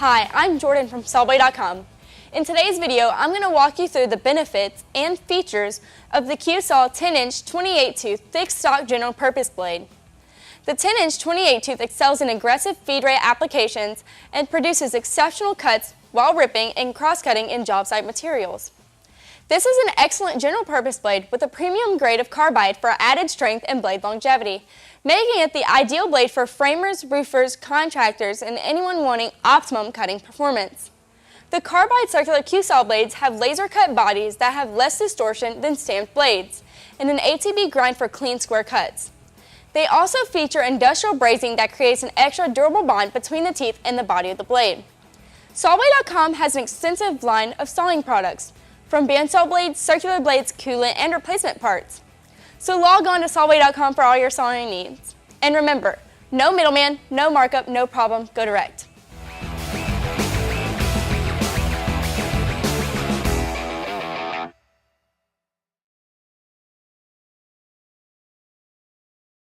Hi, I'm Jordan from Sawblade.com. In today's video, I'm going to walk you through the benefits and features of the QSaw 10-inch 28-tooth thick stock general purpose blade. The 10-inch 28-tooth excels in aggressive feed rate applications and produces exceptional cuts while ripping and cross-cutting in job site materials. This is an excellent general purpose blade with a premium grade of carbide for added strength and blade longevity, making it the ideal blade for framers, roofers, contractors, and anyone wanting optimum cutting performance. The carbide circular QSaw blades have laser cut bodies that have less distortion than stamped blades, and an ATB grind for clean square cuts. They also feature industrial brazing that creates an extra durable bond between the teeth and the body of the blade. Sawblade.com has an extensive line of sawing products, from bandsaw blades, circular blades, coolant, and replacement parts. So log on to Sawblade.com for all your sawing needs. And remember, no middleman, no markup, no problem, go direct.